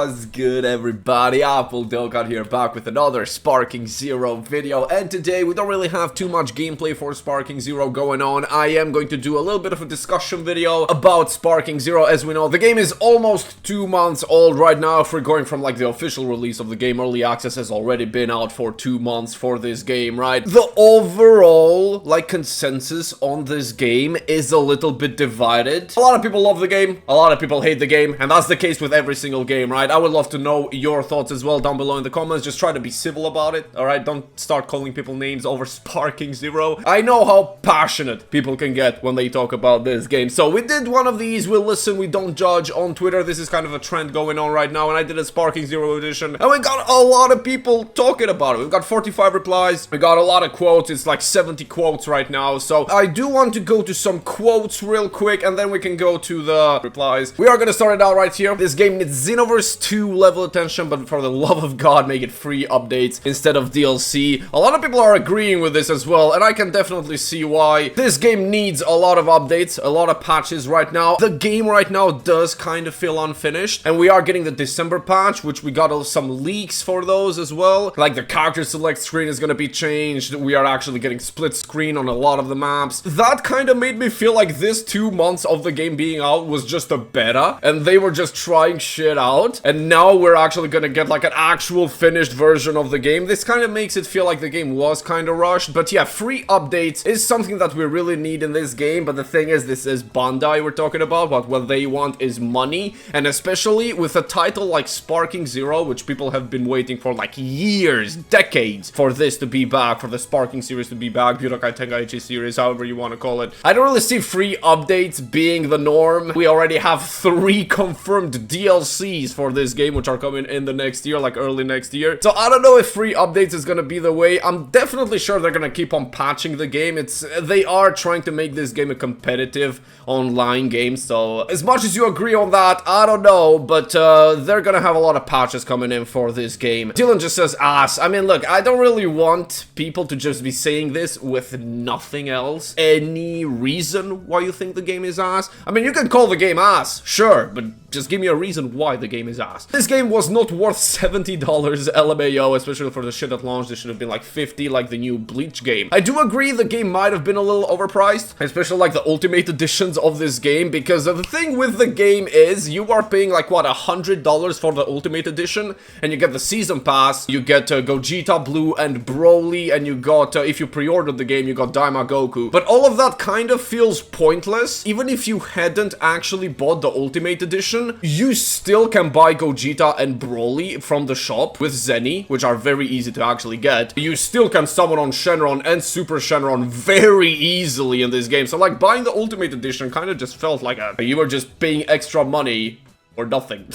What's good, everybody? Apple Dokkan here, back with another Sparking Zero video, and today we don't really have too much gameplay for Sparking Zero going on. I am going to do a little bit of a discussion video about Sparking Zero. As we know, the game is almost 2 months old right now. If we're going from like the official release of the game, early access has already been out for 2 months for this game, right? The overall like consensus on this game is a little bit divided. A lot of people love the game, a lot of people hate the game, and that's the case with every single game, right? I would love to know your thoughts as well down below in the comments. Just try to be civil about it, alright? Don't start calling people names over Sparking Zero. I know how passionate people can get when they talk about this game. So we did one of these, we listen, we don't judge on Twitter. This is kind of a trend going on right now, and I did a Sparking Zero edition, and we got a lot of people talking about it. We've got 45 replies, we got a lot of quotes. It's like 70 quotes right now, so I do want to go to some quotes real quick, and then we can go to the replies. We are gonna start it out right here. This game needs Xenoverse 2 level attention, but for the love of God, make it free updates instead of DLC. A lot of people are agreeing with this as well, and I can definitely see why. This game needs a lot of updates, a lot of patches right now. The game right now does kind of feel unfinished, and we are getting the December patch, which we got some leaks for those as well. Like the character select screen is gonna be changed. We are actually getting split screen on a lot of the maps. That kind of made me feel like this 2 months of the game being out was just a beta, and they were just trying shit out, and now we're actually gonna get like an actual finished version of the game. This kind of makes it feel like the game was kind of rushed. But yeah, free updates is something that we really need in this game. But the thing is, this is Bandai we're talking about, but what they want is money, and especially with a title like Sparking Zero, which people have been waiting for like years, decades, for this to be back, for the Sparking series to be back, Budokai Tenkaichi series, however you want to call it. I don't really see free updates being the norm. We already have 3 confirmed DLCs for this game, which are coming in the next year, like early next year. So I don't know if free updates is gonna be the way. I'm definitely sure they're gonna keep on patching the game. They are trying to make this game a competitive online game, so as much as you agree on that, I don't know, but they're gonna have a lot of patches coming in for this game. Dylan just says ass. I mean, look, I don't really want people to just be saying this with nothing else. Any reason why you think the game is ass? I mean, you can call the game ass, sure, but just give me a reason why the game is ass. This game was not worth $70 LMAO, especially for the shit that launched. It should have been like 50, like the new Bleach game. I do agree the game might have been a little overpriced, especially like the Ultimate Editions of this game, because the thing with the game is you are paying like, what, $100 for the Ultimate Edition, and you get the Season Pass, you get Gogeta Blue and Broly, and you got, if you pre-ordered the game, you got Daima Goku. But all of that kind of feels pointless. Even if you hadn't actually bought the Ultimate Edition, you still can buy Gogeta and Broly from the shop with Zenny, which are very easy to actually get. You still can summon on Shenron and Super Shenron very easily in this game. So like buying the Ultimate Edition kind of just felt like you were just paying extra money or nothing.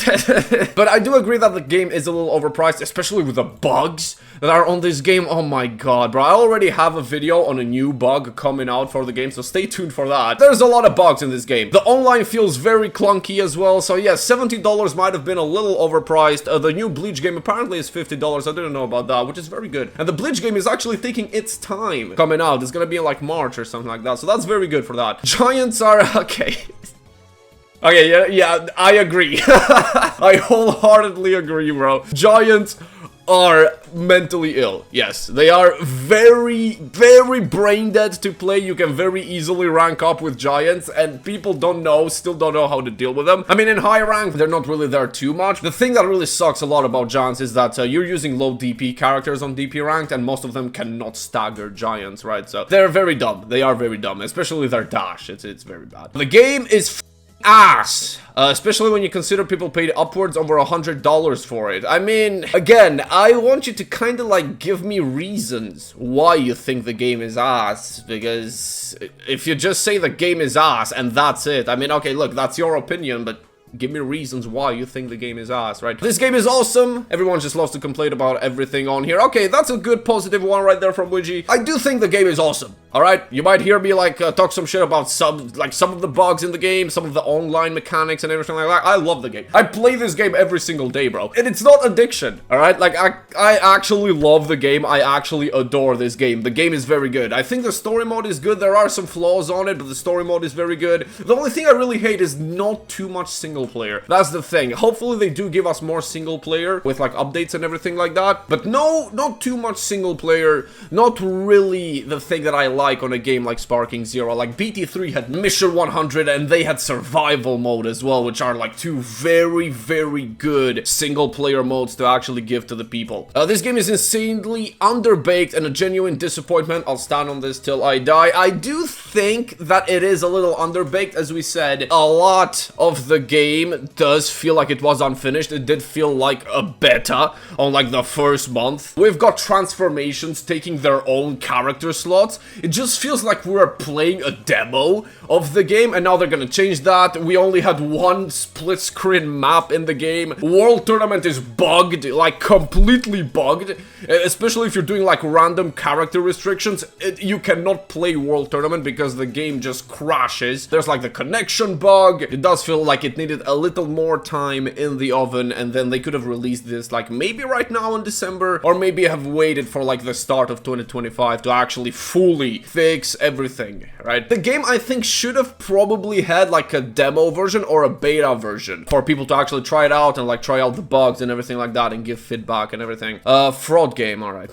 But I do agree that the game is a little overpriced, especially with the bugs that are on this game. Oh my god, bro. I already have a video on a new bug coming out for the game, so stay tuned for that. There's a lot of bugs in this game. The online feels very clunky as well, so yeah, $70 might have been a little overpriced. The new Bleach game apparently is $50. I didn't know about that, which is very good. And the Bleach game is actually taking its time coming out. It's gonna be in like March or something like that, so that's very good for that. Giants are... okay. Okay, yeah, I agree. I wholeheartedly agree, bro. Giants are mentally ill. Yes, they are very, very brain dead to play. You can very easily rank up with Giants, and people still don't know how to deal with them. I mean, in high rank, they're not really there too much. The thing that really sucks a lot about Giants is that you're using low DP characters on DP ranked, and most of them cannot stagger Giants, right? So they're very dumb. They are very dumb, especially their dash. It's very bad. The game is ass, especially when you consider people paid upwards over $100 for it. I mean, again, I want you to kind of like give me reasons why you think the game is ass, because if you just say the game is ass and that's it, I mean, okay, look, that's your opinion, but give me reasons why you think the game is ass, right? This game is awesome. Everyone just loves to complain about everything on here. Okay, that's a good positive one right there from Wigi. I do think the game is awesome. All right, you might hear me like talk some shit about some of the bugs in the game, some of the online mechanics and everything like that. I love the game. I play this game every single day, bro. And it's not addiction, all right? Like, I actually love the game. I actually adore this game. The game is very good. I think the story mode is good. There are some flaws on it, but the story mode is very good. The only thing I really hate is not too much single single player. That's the thing. Hopefully they do give us more single player with like updates and everything like that. But no, not too much single player. Not really the thing that I like on a game like Sparking Zero. Like BT3 had Mission 100 and they had survival mode as well, which are like two very, very good single player modes to actually give to the people. This game is insanely underbaked and a genuine disappointment. I'll stand on this till I die. I do think that it is a little underbaked. As we said, a lot of the game does feel like it was unfinished. It did feel like a beta on like the first month. We've got transformations taking their own character slots. It just feels like we're playing a demo of the game, and now they're gonna change that. We only had one split screen map in the game. World Tournament is bugged, like completely bugged, especially if you're doing like random character restrictions. You cannot play World Tournament because the game just crashes. There's like the connection bug. It does feel like it needed a little more time in the oven, and then they could have released this like maybe right now in December, or maybe have waited for like the start of 2025 to actually fully fix everything, right? The game, I think, should have probably had like a demo version or a beta version for people to actually try it out and like try out the bugs and everything like that and give feedback and everything. Fraud game, alright.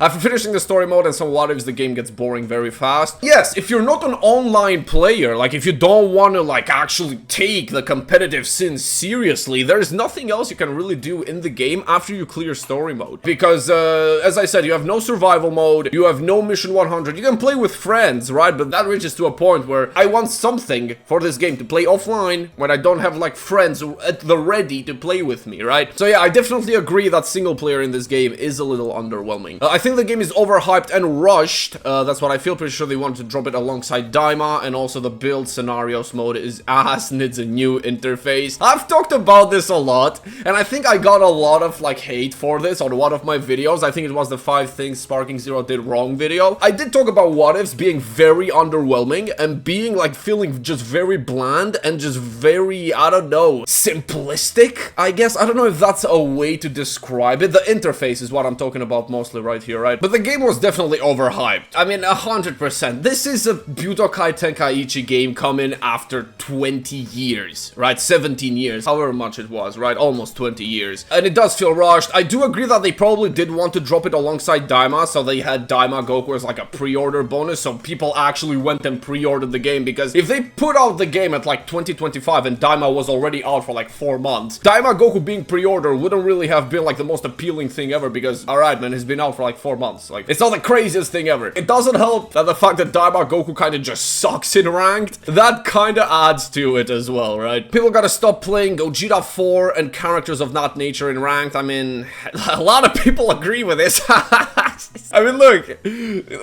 After finishing the story mode and some what ifs, the game gets boring very fast. Yes, if you're not an online player, like if you don't want to like actually take the competitive scene seriously, there's nothing else you can really do in the game after you clear story mode. Because, as I said, you have no survival mode, you have no Mission 100, you can play with friends, right? But that reaches to a point where I want something for this game to play offline when I don't have like friends at the ready to play with me, right? So yeah, I definitely agree that single player in this game is a little underwhelming. I think the game is overhyped and rushed. That's what I feel. Pretty sure they wanted to drop it alongside Daima, and also the build scenarios mode is ass, needs a new interface. I've talked about this a lot, and I think I got a lot of like hate for this on one of my videos. I think it was the 5 things Sparking Zero did wrong video. I did talk about what ifs being very underwhelming and being like feeling just very bland and just very, I don't know, simplistic, I guess. I don't know if that's a way to describe it. The interface is what I'm talking about mostly right here, right? But the game was definitely overhyped. I mean, 100%. This is a Budokai Tenkaichi game coming after 20 years, right? 17 years, however much it was, right? Almost 20 years. And it does feel rushed. I do agree that they probably did want to drop it alongside Daima, so they had Daima Goku as like a pre-order bonus, so people actually went and pre-ordered the game, because if they put out the game at like 2025 and Daima was already out for like 4 months, Daima Goku being pre-order wouldn't really have been like the most appealing thing ever, because alright man, he's been out for like 4 months. Like, it's not the craziest thing ever. It doesn't help that the fact that Daima Goku kind of just sucks in ranked. That kind of adds to it as well, right? People gotta stop playing Gogeta 4 and characters of that nature in ranked. I mean, a lot of people agree with this. I mean, look,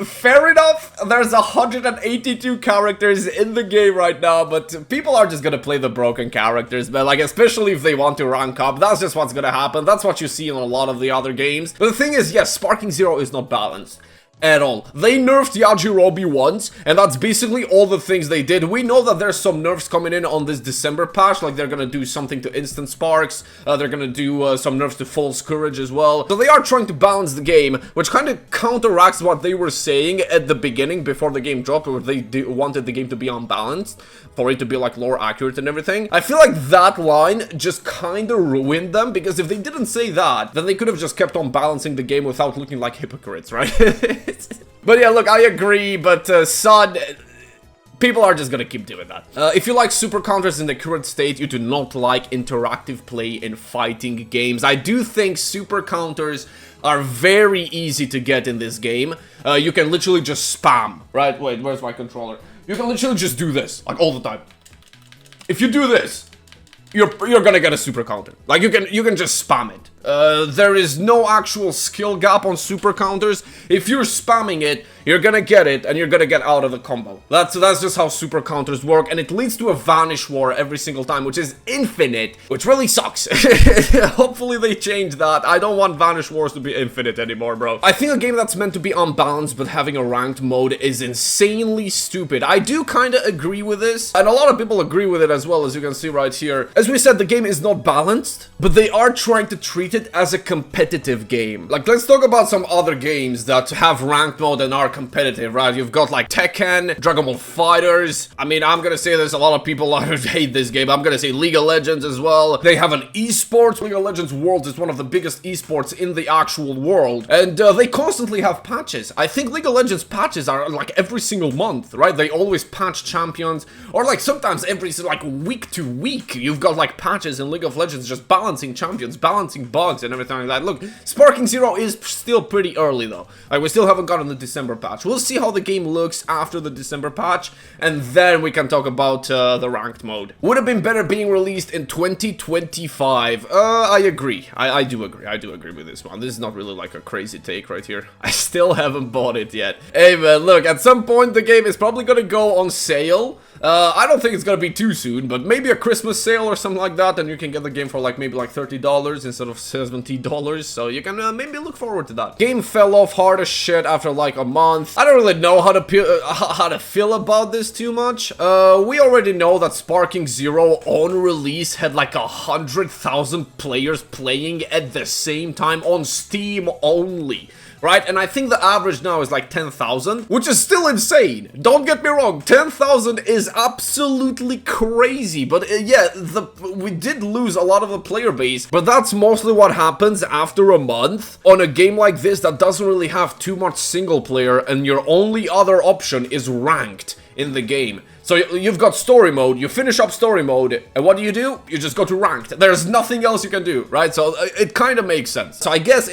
fair enough, there's 182 characters in the game right now, but people are just gonna play the broken characters, but like, especially if they want to rank up, that's just what's gonna happen. That's what you see in a lot of the other games. But the thing is, yes, Sparking Zero is not balanced at all. They nerfed Yajirobe once, and that's basically all the things they did. We know that there's some nerfs coming in on this December patch, like they're gonna do something to instant sparks, they're gonna do some nerfs to false courage as well. So they are trying to balance the game, which kind of counteracts what they were saying at the beginning before the game dropped, where they wanted the game to be unbalanced, for it to be like lore accurate and everything. I feel like that line just kind of ruined them, because if they didn't say that, then they could have just kept on balancing the game without looking like hypocrites, right? But yeah, look, I agree, but son, people are just gonna keep doing that. If you like super counters in the current state, you do not like interactive play in fighting games. I do think super counters are very easy to get in this game. You can literally just spam, right? Wait, where's my controller? You can literally just do this, like, all the time. If you do this, you're gonna get a super counter. Like, you can just spam it. There is no actual skill gap on super counters. If you're spamming it, you're gonna get it, and you're gonna get out of the combo. That's just how super counters work, and it leads to a Vanish War every single time, which is infinite, which really sucks. Hopefully they change that. I don't want Vanish Wars to be infinite anymore, bro. I think a game that's meant to be unbalanced but having a ranked mode is insanely stupid. I do kind of agree with this, and a lot of people agree with it as well, as you can see right here. As we said, the game is not balanced, but they are trying to treat it as a competitive game. Like, let's talk about some other games that have ranked mode and are competitive, right? You've got like Tekken, Dragon Ball Fighters. I mean, I'm gonna say there's a lot of people who hate this game. I'm gonna say League of Legends as well. They have an esports. League of Legends Worlds is one of the biggest esports in the actual world, and they constantly have patches. I think League of Legends patches are like every single month, right? They always patch champions, or like sometimes every like week to week you've got like patches in League of Legends, just balancing champions, balancing bugs and everything like that. Look, Sparking Zero is still pretty early though. Like, we still haven't gotten the December patch. We'll see how the game looks after the December patch, and then we can talk about the ranked mode. Would have been better being released in 2025. I agree. I do agree. I do agree with this one. This is not really like a crazy take right here. I still haven't bought it yet. Hey man, look, at some point the game is probably gonna go on sale. I don't think it's gonna be too soon, but maybe a Christmas sale or something like that, and you can get the game for like maybe like $30 instead of $70, so you can maybe look forward to that. Game fell off hard as shit after like a month. I don't really know how to feel about this too much. We already know that Sparking Zero on release had like 100,000 players playing at the same time on Steam only. Right, and I think the average now is like 10,000, which is still insane. Don't get me wrong, 10,000 is absolutely crazy, but yeah, we did lose a lot of the player base, but that's mostly what happens after a month on a game like this that doesn't really have too much single player, and your only other option is ranked in the game. So you've got story mode, you finish up story mode, and what do? You just go to ranked. There's nothing else you can do, right? So it kind of makes sense. So I guess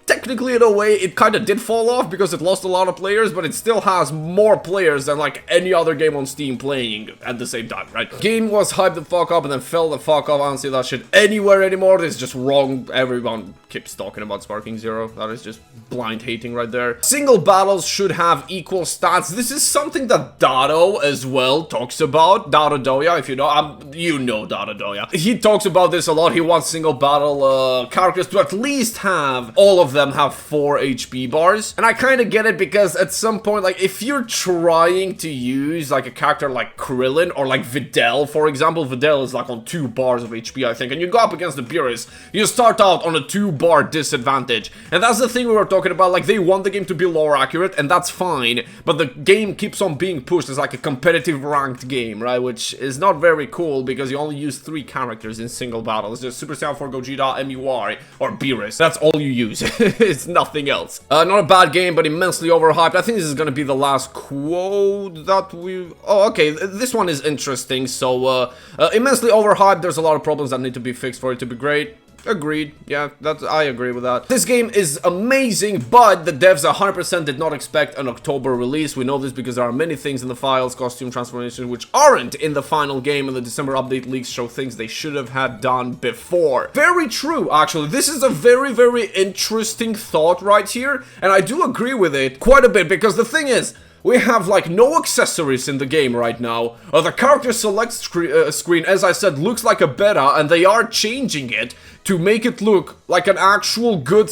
technically, in a way, it kind of did fall off because it lost a lot of players, but it still has more players than like any other game on Steam playing at the same time, right? Game was hyped the fuck up and then fell the fuck off. I don't see that shit anywhere anymore. This is just wrong. Everyone keeps talking about Sparking Zero. That is just blind hating right there. Single battles should have equal stats. This is something that Dado as well talks about. Dado Doya, if you know, you know Dado Doya. He talks about this a lot. He wants single battle characters to at least have all of them have 4 HP bars, and I kind of get it, because at some point, like, if you're trying to use like a character like Krillin or like Videl, for example, Videl is like on 2 bars of HP, I think, and you go up against the Beerus, you start out on a 2-bar disadvantage, and that's the thing we were talking about. Like, they want the game to be lore accurate, and that's fine, but the game keeps on being pushed as like a competitive ranked game, right, which is not very cool, because you only use 3 characters in single battle. It's just Super Saiyan 4 Gogeta, MUI, or Beerus. That's all you use. It's nothing else. Not a bad game, but immensely overhyped. I think this is gonna be the last quote that we... Oh, okay, this one is interesting. So, immensely overhyped. There's a lot of problems that need to be fixed for it to be great. Agreed. Yeah, I agree with that. This game is amazing, but the devs 100% did not expect an October release. We know this because there are many things in the files, costume transformations, which aren't in the final game, and the December update leaks show things they should have had done before. Very true, actually. This is a very, very interesting thought right here, and I do agree with it quite a bit, because the thing is, we have like no accessories in the game right now. The character select screen, as I said, looks like a beta, and they are changing it to make it look like an actual good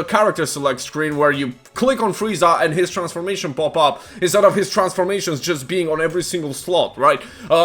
character select screen, where you click on Frieza and his transformation pop up, instead of his transformations just being on every single slot, right?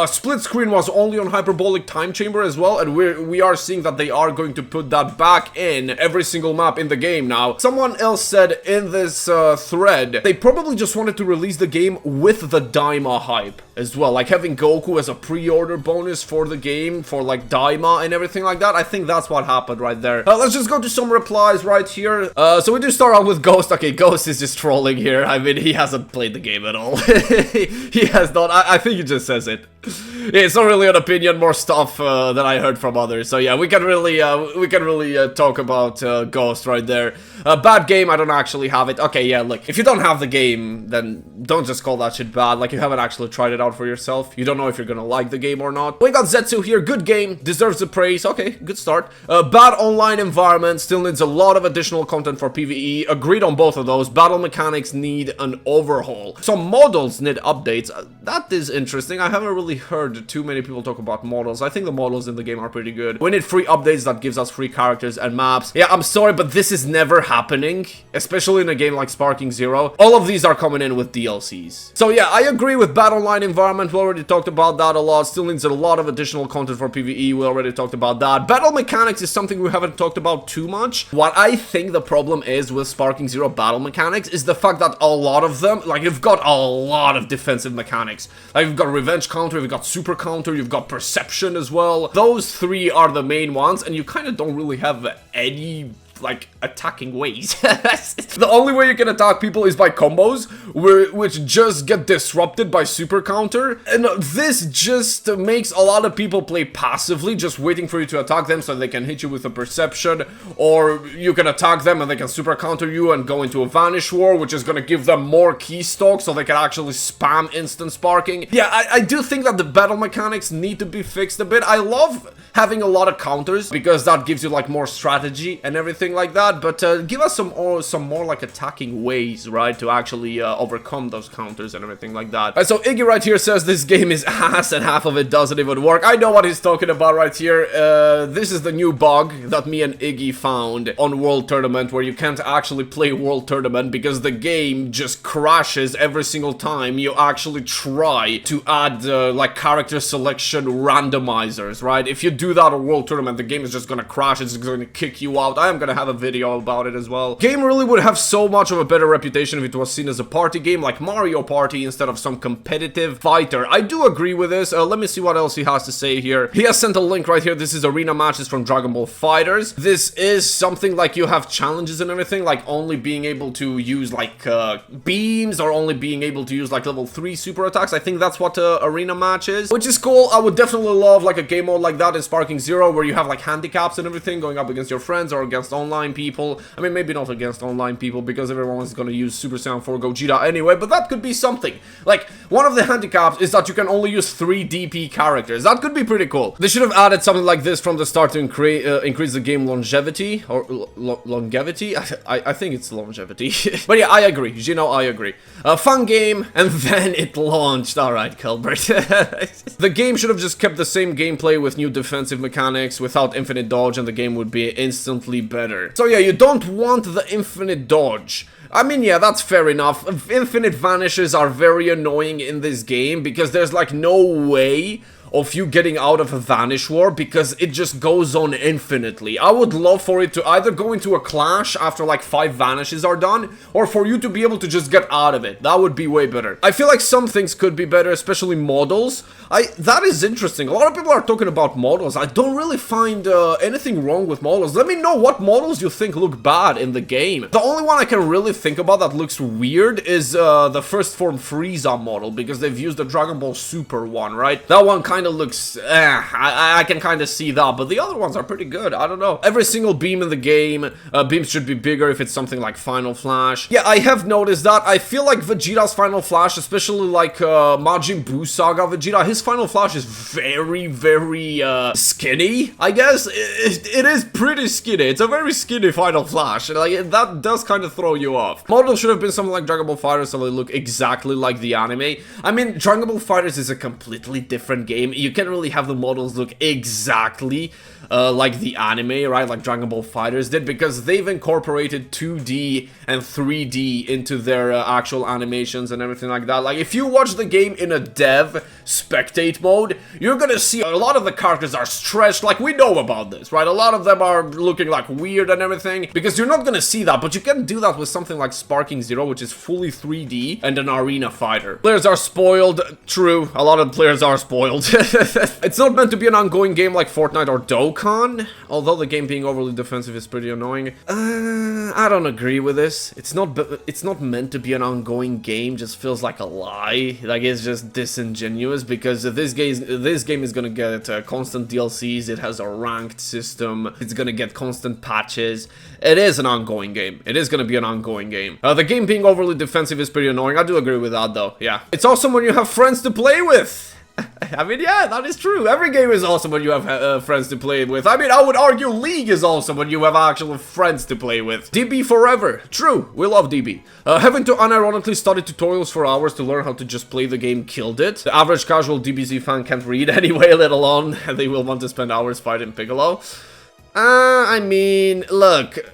Split screen was only on Hyperbolic Time Chamber as well, and we are seeing that they are going to put that back in every single map in the game now. Someone else said in this thread, they probably just wanted to release the game with the Daima hype as well, like having Goku as a pre-order bonus for the game, for like Daima and everything like that. I think that's what happened right there. Let's just go to some replies right here. So we do start out with Ghost. Okay, Ghost is just trolling here. I mean, he hasn't played the game at all. He has not. I think he just says it. It's not really an opinion, more stuff that I heard from others. So yeah, we can really talk about Ghost right there. Bad game. I don't actually have it. Okay, yeah. Look, if you don't have the game, then don't just call that shit bad. Like, you haven't actually tried it out for yourself. You don't know if you're gonna like the game or not. We got Zetsu here. Good game. Deserves the praise. Okay, good start. Bad online environment. Still needs a lot of additional content for PvE. Agreed on both of those. Battle mechanics need an overhaul. Some models need updates. That is interesting. I haven't really heard heard too many people talk about models. I think the models in the game are pretty good. We need free updates that gives us free characters and maps. Yeah, I'm sorry, but this is never happening, especially in a game like Sparking Zero. All of these are coming in with DLCs. So yeah, I agree with Battle Online environment. We already talked about that a lot. Still needs a lot of additional content for PvE. We already talked about that. Battle mechanics is something we haven't talked about too much. What I think the problem is with Sparking Zero battle mechanics is the fact that a lot of them, like, you've got a lot of defensive mechanics. Like, you've got revenge counter, you've got super counter, you've got perception as well. Those three are the main ones, and you kind of don't really have any, like, attacking ways. The only way you can attack people is by combos, which just get disrupted by super counter, and this just makes a lot of people play passively, just waiting for you to attack them so they can hit you with a perception, or you can attack them and they can super counter you and go into a vanish war, which is gonna give them more keystalks so they can actually spam instant sparking. Yeah, I do think that the battle mechanics need to be fixed a bit. I love having a lot of counters because that gives you like more strategy and everything like that, but give us some more like attacking ways, right, to actually overcome those counters and everything like that. So Iggy right here says this game is ass and half of it doesn't even work. I know what he's talking about right here. This is the new bug that me and Iggy found on World Tournament, where you can't actually play World Tournament because the game just crashes every single time you actually try to add like character selection randomizers, right? If you do that on World Tournament, the game is just gonna crash, it's gonna kick you out. I am gonna have a video about it as well. Game really would have so much of a better reputation if it was seen as a party game like Mario Party instead of some competitive fighter. I do agree with this. Let me see what else he has to say here. He has sent a link right here. This is arena matches from Dragon Ball FighterZ. This is something like you have challenges and everything, like only being able to use like beams, or only being able to use like level 3 super attacks. I think that's what arena match is, which is cool. I would definitely love like a game mode like that in Sparking Zero, where you have like handicaps and everything going up against your friends or against online people. I mean, maybe not against online people because everyone is going to use Super Saiyan 4 Gogeta anyway, but that could be something. Like, one of the handicaps is that you can only use 3 DP characters. That could be pretty cool. They should have added something like this from the start to increase the game longevity, or longevity? I think it's longevity. But yeah, I agree. Gino, I agree. A fun game, and then it launched. Alright, Colbert. The game should have just kept the same gameplay with new defensive mechanics without infinite dodge, and the game would be instantly better. So yeah, you don't want the infinite dodge. I mean, yeah, that's fair enough. Infinite vanishes are very annoying in this game because there's like no way of you getting out of a vanish war because it just goes on infinitely. I would love for it to either go into a clash after like 5 vanishes are done, or for you to be able to just get out of it. That would be way better. I feel like some things could be better, especially models. That is interesting. A lot of people are talking about models. I don't really find anything wrong with models. Let me know what models you think look bad in the game. The only one I can really think about that looks weird is the first form Frieza model, because they've used the Dragon Ball Super one, right? That one kind of looks, I can kind of see that, but the other ones are pretty good. I don't know. Every single beam in the game, beams should be bigger if it's something like Final Flash. Yeah, I have noticed that. I feel like Vegeta's Final Flash, especially like Majin Buu Saga Vegeta, his Final Flash is very, very skinny, I guess. It is pretty skinny. It's a very skinny Final Flash. Like, that does kind of throw you off. Models should have been something like Dragon Ball FighterZ, so they look exactly like the anime. I mean, Dragon Ball FighterZ is a completely different game. You can't really have the models look exactly like the anime, right? Like Dragon Ball FighterZ did, because they've incorporated 2D and 3D into their actual animations and everything like that. Like, if you watch the game in a dev spectate mode, you're gonna see a lot of the characters are stretched. Like, we know about this, right? A lot of them are looking like weird and everything, because you're not gonna see that, but you can do that with something like Sparking Zero, which is fully 3D and an arena fighter. Players are spoiled. True, a lot of players are spoiled. It's not meant to be an ongoing game like Fortnite or Dokkan, although the game being overly defensive is pretty annoying. I don't agree with this. It's not meant to be an ongoing game. Just feels like a lie. Like, it's just disingenuous, because this game is gonna get constant DLCs. It has a ranked system. It's gonna get constant patches. It is an ongoing game. It is gonna be an ongoing game. The game being overly defensive is pretty annoying. I do agree with that, though. Yeah, it's awesome when you have friends to play with. I mean, yeah, that is true. Every game is awesome when you have friends to play with. I mean, I would argue League is awesome when you have actual friends to play with. DB forever. True, we love DB. Having to unironically study tutorials for hours to learn how to just play the game killed it. The average casual DBZ fan can't read anyway, let alone they will want to spend hours fighting Piccolo. I mean, look...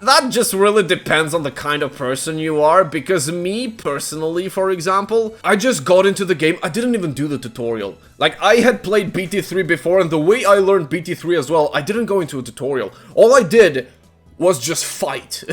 That just really depends on the kind of person you are, because me, personally, for example, I just got into the game, I didn't even do the tutorial. Like, I had played BT3 before, and the way I learned BT3 as well, I didn't go into a tutorial. All I did was just fight.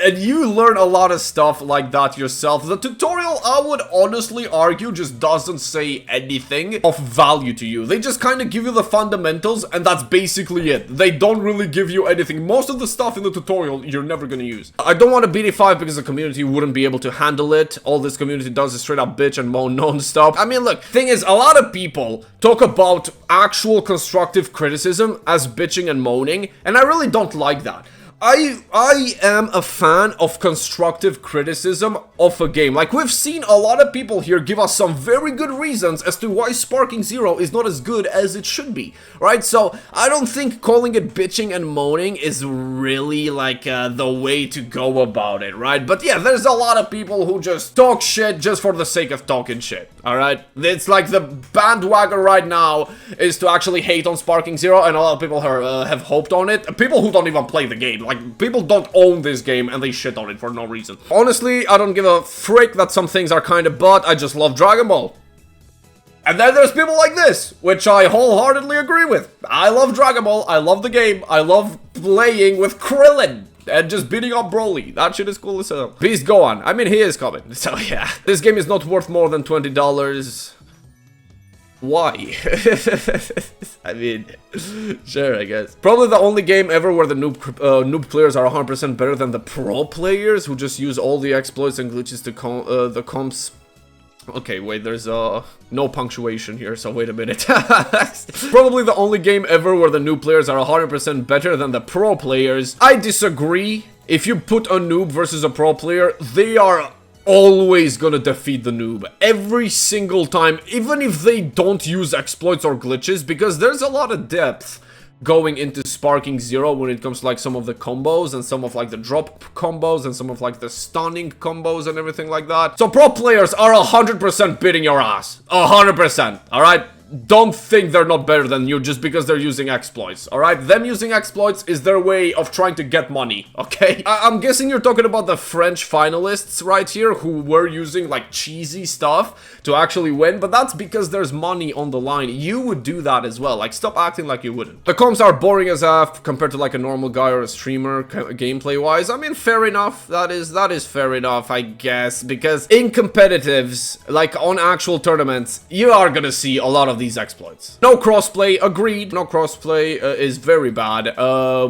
And you learn a lot of stuff like that yourself. The tutorial, I would honestly argue, just doesn't say anything of value to you. They just kind of give you the fundamentals, and that's basically it. They don't really give you anything. Most of the stuff in the tutorial, you're never gonna use. I don't want to BT5 because the community wouldn't be able to handle it. All this community does is straight up bitch and moan non-stop. I mean, look, thing is, a lot of people talk about actual constructive criticism as bitching and moaning, and I really don't like that. I am a fan of constructive criticism of a game. Like, we've seen a lot of people here give us some very good reasons as to why Sparking Zero is not as good as it should be, right? So, I don't think calling it bitching and moaning is really, like, the way to go about it, right? But yeah, there's a lot of people who just talk shit just for the sake of talking shit, alright? It's like the bandwagon right now is to actually hate on Sparking Zero, and a lot of people have hoped on it. People who don't even play the game. Like, people don't own this game and they shit on it for no reason. Honestly, I don't give a frick that some things are kind of butt. I just love Dragon Ball. And then there's people like this, which I wholeheartedly agree with. I love Dragon Ball. I love the game. I love playing with Krillin and just beating up Broly. That shit is cool as hell. Beast, go on. I mean, he is coming. So yeah. This game is not worth more than $20. Why? I mean, sure, I guess. Probably the only game ever where the noob players are 100% better than the pro players who just use all the exploits and glitches to the comps. Okay, wait, there's no punctuation here, so wait a minute. Probably the only game ever where the noob players are 100% better than the pro players. I disagree. If you put a noob versus a pro player, they are always gonna defeat the noob every single time, even if they don't use exploits or glitches, because there's a lot of depth going into Sparking Zero when it comes to like some of the combos and some of like the drop combos and some of like the stunning combos and everything like that. So pro players are 100% beating your ass. 100%, alright? Don't think they're not better than you just because they're using exploits, alright? Them using exploits is their way of trying to get money, okay? I'm guessing you're talking about the French finalists right here who were using like cheesy stuff to actually win, but that's because there's money on the line. You would do that as well, like stop acting like you wouldn't. The comps are boring as F compared to like a normal guy or a streamer gameplay wise. I mean, fair enough, that is fair enough, I guess, because in competitives, like on actual tournaments, you are gonna see a lot of these exploits. No crossplay, agreed. No crossplay is very bad.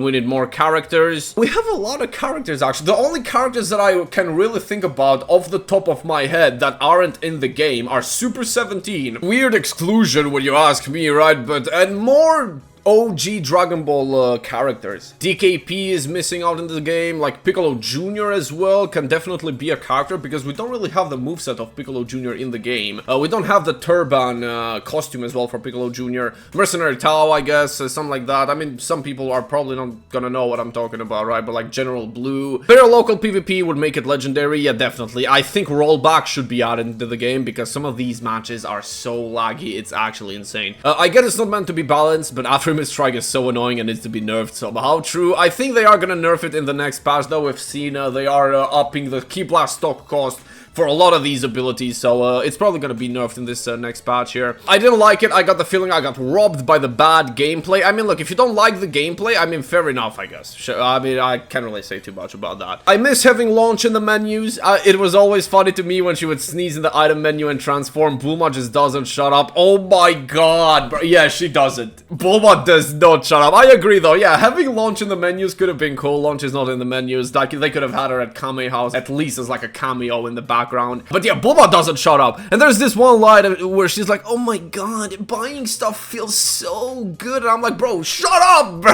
We need more characters. We have a lot of characters actually. The only characters that I can really think about off the top of my head that aren't in the game are Super 17. Weird exclusion when you ask me, right? But and more OG Dragon Ball characters. DKP is missing out in the game, like Piccolo Jr. as well can definitely be a character because we don't really have the moveset of Piccolo Jr. in the game. We don't have the turban costume as well for Piccolo Jr. Mercenary Tao, I guess, something like that. I mean, some people are probably not gonna know what I'm talking about, right? But like General Blue. Better local PvP would make it legendary, yeah, definitely. I think rollback should be added into the game because some of these matches are so laggy, it's actually insane. I get it's not meant to be balanced, but after Strike is so annoying and needs to be nerfed somehow. True, I think they are gonna nerf it in the next patch though. We've seen they are upping the Ki Blast stock cost for a lot of these abilities, so it's probably gonna be nerfed in this next patch here. I didn't like it. I got the feeling I got robbed by the bad gameplay. I mean, look, if you don't like the gameplay, I mean, fair enough, I guess. Sure, I mean, I can't really say too much about that. I miss having launch in the menus. It was always funny to me when she would sneeze in the item menu and transform. Bulma just doesn't shut up. Oh my god, bro. Yeah, she doesn't. Bulma does not shut up. I agree, though. Yeah, having launch in the menus could have been cool. Launch is not in the menus. Like, they could have had her at Kame House, at least as like a cameo in the background. But yeah, Bulma doesn't shut up. And there's this one line where she's like, oh my god, buying stuff feels so good. And I'm like, bro, shut up, bro.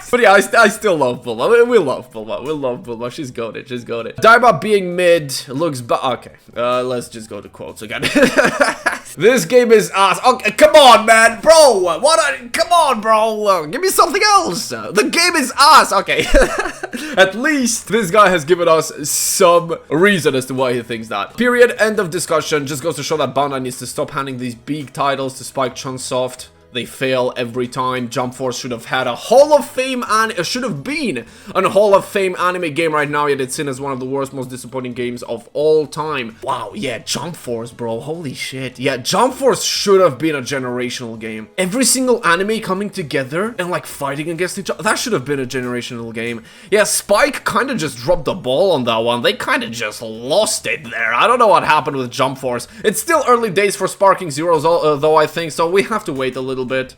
But yeah, I still love Bulma. We love Bulma. We love Bulma. She's goated. She's goated. Daiba being mid looks okay. Let's just go to quotes again. This game is ass. Okay, come on, man, bro. Come on, bro. Give me something else. The game is ass. Okay. At least this guy has given us some reason as to why he thinks that. Period. End of discussion. Just goes to show that Bandai needs to stop handing these big titles to Spike Chunsoft. They fail every time. Jump Force should have had a Hall of Fame and should have been a Hall of Fame anime game right now, yet it's seen as one of the worst, most disappointing games of all time. Wow, yeah, Jump Force, bro. Holy shit. Yeah, Jump Force should have been a generational game. Every single anime coming together and like fighting against each other, that should have been a generational game. Yeah, Spike kind of just dropped the ball on that one. They kind of just lost it there. I don't know what happened with Jump Force. It's still early days for Sparking Zeroes, though, I think, so we have to wait a little bit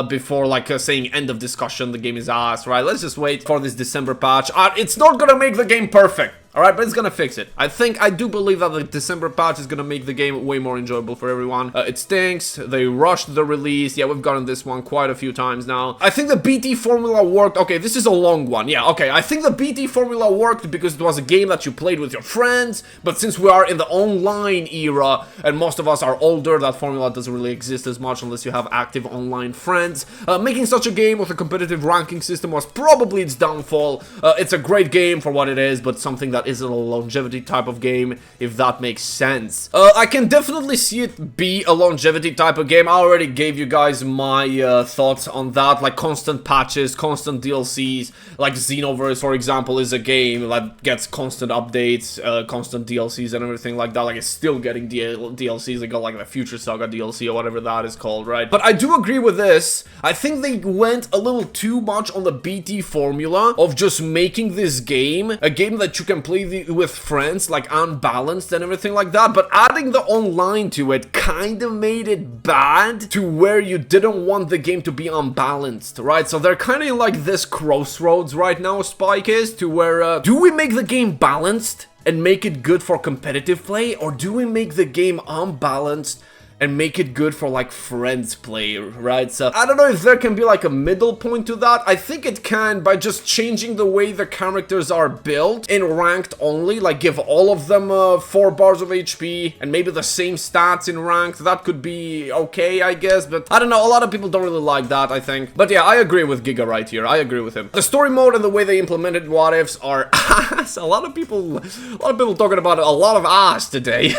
before like saying end of discussion, the game is ass, right? Let's just wait for this December patch. It's not gonna make the game perfect, alright, but it's gonna fix it. I do believe that the December patch is gonna make the game way more enjoyable for everyone. It stinks, they rushed the release. Yeah, we've gotten this one quite a few times now. I think the BT formula worked. Okay, this is a long one. Yeah, okay, I think the BT formula worked because it was a game that you played with your friends, but since we are in the online era and most of us are older, that formula doesn't really exist as much unless you have active online friends. Making such a game with a competitive ranking system was probably its downfall. It's a great game for what it is, but something that isn't a longevity type of game, if that makes sense. I can definitely see it be a longevity type of game. I already gave you guys my thoughts on that, like constant patches, constant DLCs, like Xenoverse, for example, is a game that gets constant updates, constant DLCs and everything like that. Like, it's still getting DLCs. They got like the Future Saga DLC or whatever that is called, right? But I do agree with this. I think they went a little too much on the BT formula of just making this game a game that you can play with friends, like unbalanced and everything like that, but adding the online to it kind of made it bad to where you didn't want the game to be unbalanced, right? So they're kind of like this crossroads right now, Spike is, to where do we make the game balanced and make it good for competitive play, or do we make the game unbalanced and make it good for like friends play, right? So I don't know if there can be like a middle point to that. I think it can by just changing the way the characters are built in ranked only, like give all of them 4 bars of HP and maybe the same stats in ranked. That could be okay, I guess, but I don't know, a lot of people don't really like that, I think. But yeah, I agree with Giga right here. I agree with him. The story mode and the way they implemented what ifs are ass. A lot of people talking about a lot of ass today.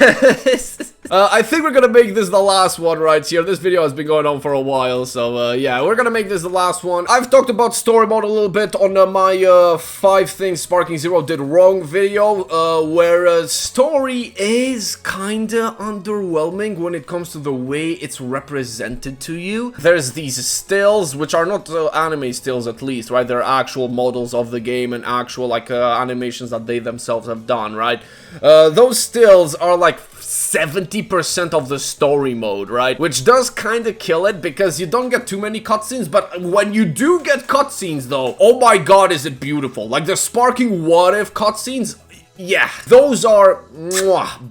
I think we're gonna make this the last one right here. This video has been going on for a while, so yeah, we're gonna make this the last one. I've talked about story mode a little bit on my 5 things Sparking Zero did wrong video, where story is kinda underwhelming when it comes to the way it's represented to you. There's these stills, which are not anime stills at least, right? They're actual models of the game and actual like animations that they themselves have done, right? Those stills are like 70% of the story mode, right? Which does kind of kill it because you don't get too many cutscenes, but when you do get cutscenes though, oh my god, is it beautiful. Like the Sparking What If cutscenes, yeah, those are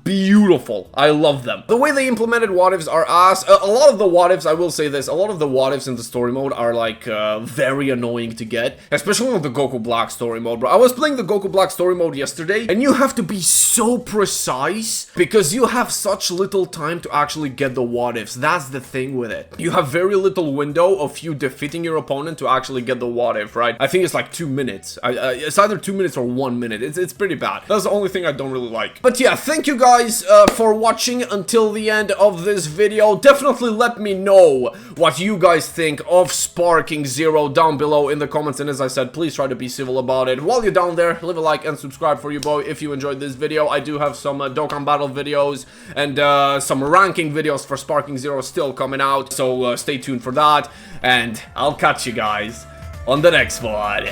beautiful. I love them. The way they implemented what ifs are ass. A lot of the what ifs, I will say this, a lot of the what ifs in the story mode are like very annoying to get, especially on the Goku Black story mode, bro. I was playing the Goku Black story mode yesterday, and you have to be so precise because you have such little time to actually get the what ifs. That's the thing with it. You have very little window of you defeating your opponent to actually get the what if, right? I think it's like 2 minutes. It's either 2 minutes or 1 minute. It's pretty bad. That's the only thing I don't really like. But yeah, thank you guys for watching until the end of this video. Definitely let me know what you guys think of Sparking Zero down below in the comments. And as I said, please try to be civil about it. While you're down there, leave a like and subscribe for you boy if you enjoyed this video. I do have some Dokkan Battle videos and some ranking videos for Sparking Zero still coming out. So stay tuned for that. And I'll catch you guys on the next one.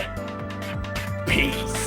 Peace.